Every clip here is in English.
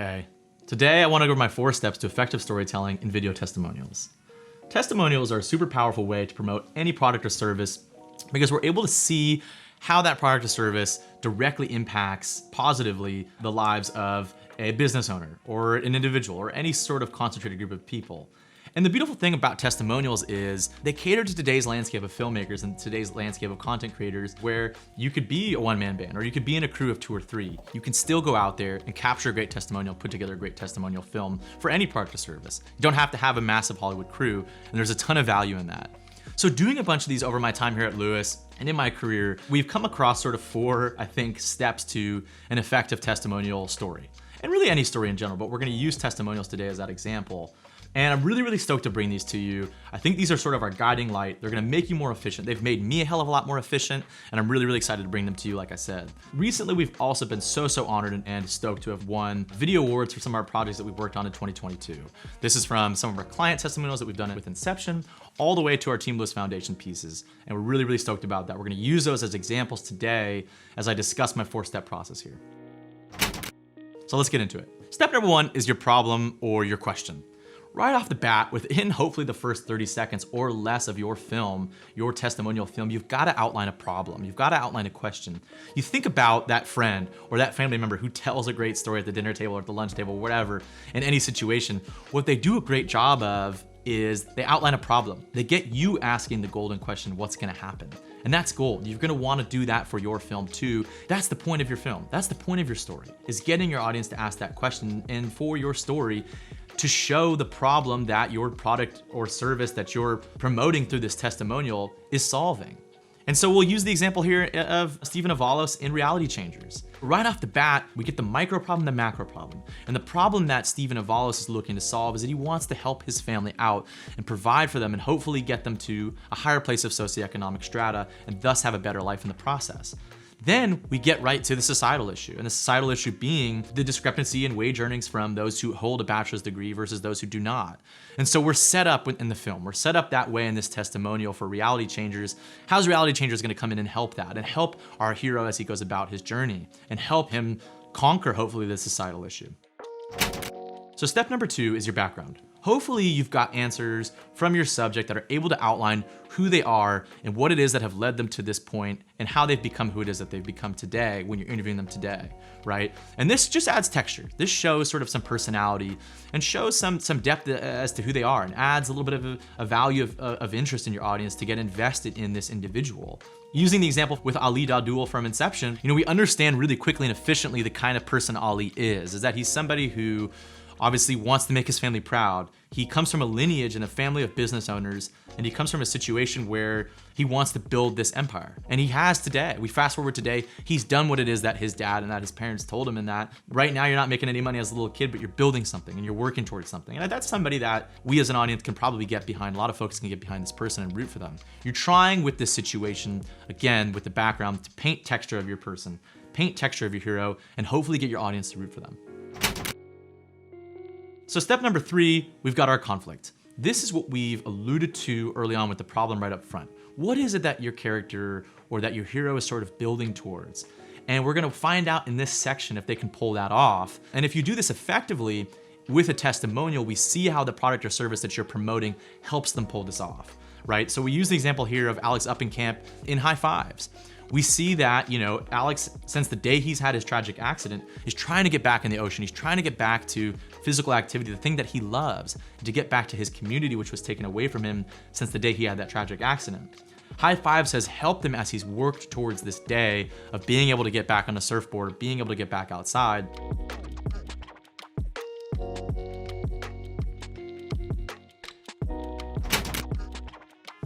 Hey, today I want to go over my 4 steps to effective storytelling in video testimonials. Testimonials are a super powerful way to promote any product or service because we're able to see how that product or service directly impacts positively the lives of a business owner or an individual or any sort of concentrated group of people. And the beautiful thing about testimonials is they cater to today's landscape of filmmakers and today's landscape of content creators, where you could be a one-man band or you could be in a crew of 2 or 3. You can still go out there and capture a great testimonial, put together a great testimonial film for any product or service. You don't have to have a massive Hollywood crew, and there's a ton of value in that. So doing a bunch of these over my time here at Lewis and in my career, we've come across sort of 4, I think, steps to an effective testimonial story. And really any story in general, but we're gonna use testimonials today as that example. And I'm really, really stoked to bring these to you. I think these are sort of our guiding light. They're gonna make you more efficient. They've made me a hell of a lot more efficient, and I'm really, really excited to bring them to you, like I said. Recently, we've also been so honored and stoked to have won video awards for some of our projects that we've worked on in 2022. This is from some of our client testimonials that we've done with Inception, all the way to our Team Lewis Foundation pieces. And we're really, really stoked about that. We're gonna use those as examples today as I discuss my 4-step process here. So let's get into it. Step number 1 is your problem or your question. Right off the bat, within hopefully the first 30 seconds or less of your film, your testimonial film, you've got to outline a problem. You've got to outline a question. You think about that friend or that family member who tells a great story at the dinner table or at the lunch table, whatever, in any situation. What they do a great job of is they outline a problem. They get you asking the golden question, what's gonna happen? And that's gold. You're gonna wanna do that for your film too. That's the point of your film. That's the point of your story, is getting your audience to ask that question, and for your story to show the problem that your product or service that you're promoting through this testimonial is solving. And so we'll use the example here of Stephen Avalos in Reality Changers. Right off the bat, we get the micro problem, the macro problem. And the problem that Stephen Avalos is looking to solve is that he wants to help his family out and provide for them and hopefully get them to a higher place of socioeconomic strata and thus have a better life in the process. Then we get right to the societal issue, and the societal issue being the discrepancy in wage earnings from those who hold a bachelor's degree versus those who do not. And so we're set up in the film, we're set up that way in this testimonial for Reality Changers. How's Reality Changers gonna come in and help that, and help our hero as he goes about his journey, and help him conquer, hopefully, this societal issue? So step number 2 is your background. Hopefully you've got answers from your subject that are able to outline who they are and what it is that have led them to this point and how they've become who it is that they've become today when you're interviewing them today, right? And this just adds texture. This shows sort of some personality and shows some depth as to who they are, and adds a little bit of a value of interest in your audience to get invested in this individual. Using the example with Ali Dadul from Inception, we understand really quickly and efficiently the kind of person Ali is that he's somebody who obviously wants to make his family proud. He comes from a lineage and a family of business owners, and he comes from a situation where he wants to build this empire. And he has today. We fast forward today, he's done what it is that his dad and that his parents told him, and that right now you're not making any money as a little kid, but you're building something and you're working towards something. And that's somebody that we as an audience can probably get behind. A lot of folks can get behind this person and root for them. You're trying with this situation, again, with the background, to paint texture of your person, paint texture of your hero, and hopefully get your audience to root for them. So step number 3, we've got our conflict. This is what we've alluded to early on with the problem right up front. What is it that your character or that your hero is sort of building towards? And we're gonna find out in this section if they can pull that off. And if you do this effectively with a testimonial, we see how the product or service that you're promoting helps them pull this off, right? So we use the example here of Alex Uppenkamp in High Fives. We see that, Alex, since the day he's had his tragic accident, is trying to get back in the ocean. He's trying to get back to physical activity, the thing that he loves, and to get back to his community, which was taken away from him since the day he had that tragic accident. High Fives has helped him as he's worked towards this day of being able to get back on a surfboard, being able to get back outside.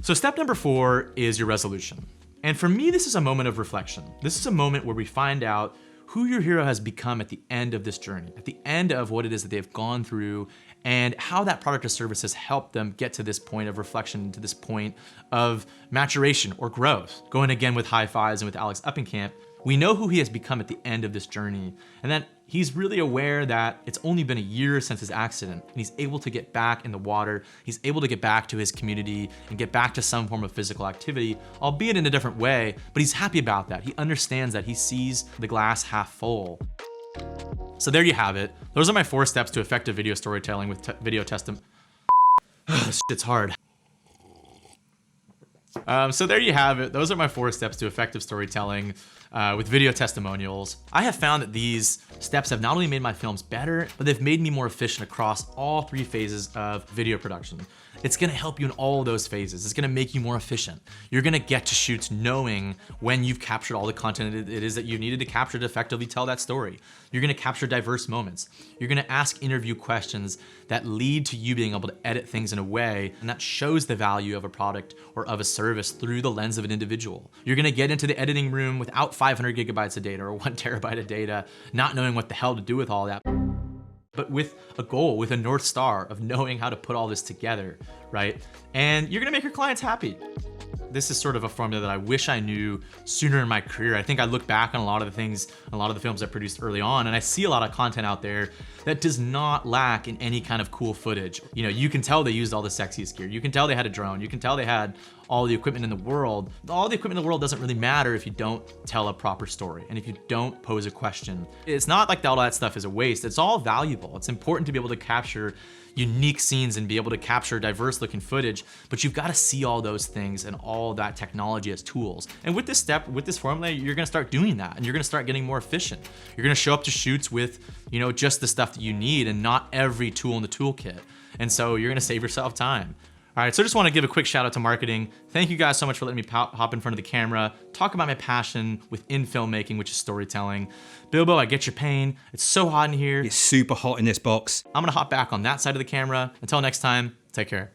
So step number 4 is your resolution. And for me, this is a moment of reflection. This is a moment where we find out who your hero has become at the end of this journey, at the end of what it is that they've gone through, and how that product or service has helped them get to this point of reflection, to this point of maturation or growth. Going again with High Fives and with Alex Uppenkamp, we know who he has become at the end of this journey, and that he's really aware that it's only been a year since his accident, and he's able to get back in the water, he's able to get back to his community and get back to some form of physical activity, albeit in a different way, but he's happy about that. He understands that, he sees the glass half full. So there you have it. Those are my 4 steps to effective video storytelling with video testimonials. This shit's hard. So there you have it. Those are my 4 steps to effective storytelling with video testimonials. I have found that these steps have not only made my films better, but they've made me more efficient across all 3 phases of video production. It's gonna help you in all those phases. It's gonna make you more efficient. You're gonna get to shoots knowing when you've captured all the content it is that you needed to capture to effectively tell that story. You're gonna capture diverse moments. You're gonna ask interview questions that lead to you being able to edit things in a way and that shows the value of a product or of a service through the lens of an individual. You're gonna get into the editing room without 500 gigabytes of data or 1 terabyte of data, not knowing what the hell to do with all that, but with a goal, with a North Star of knowing how to put all this together, right? And you're gonna make your clients happy. This is sort of a formula that I wish I knew sooner in my career. I think I look back on a lot of the things, a lot of the films I produced early on, and I see a lot of content out there that does not lack in any kind of cool footage. You know, you can tell they used all the sexiest gear. You can tell they had a drone. You can tell they had all the equipment in the world. All the equipment in the world doesn't really matter if you don't tell a proper story and if you don't pose a question. It's not like all that stuff is a waste. It's all valuable. It's important to be able to capture unique scenes and be able to capture diverse looking footage, but you've got to see all those things and all that technology as tools. And with this step, with this formula, you're gonna start doing that and you're gonna start getting more efficient. You're gonna show up to shoots with, you know, just the stuff that you need and not every tool in the toolkit. And so you're gonna save yourself time. All right, so I just want to give a quick shout out to marketing. Thank you guys so much for letting me hop in front of the camera, talk about my passion within filmmaking, which is storytelling. Bilbo, I get your pain. It's so hot in here. It's super hot in this box. I'm gonna hop back on that side of the camera. Until next time, take care.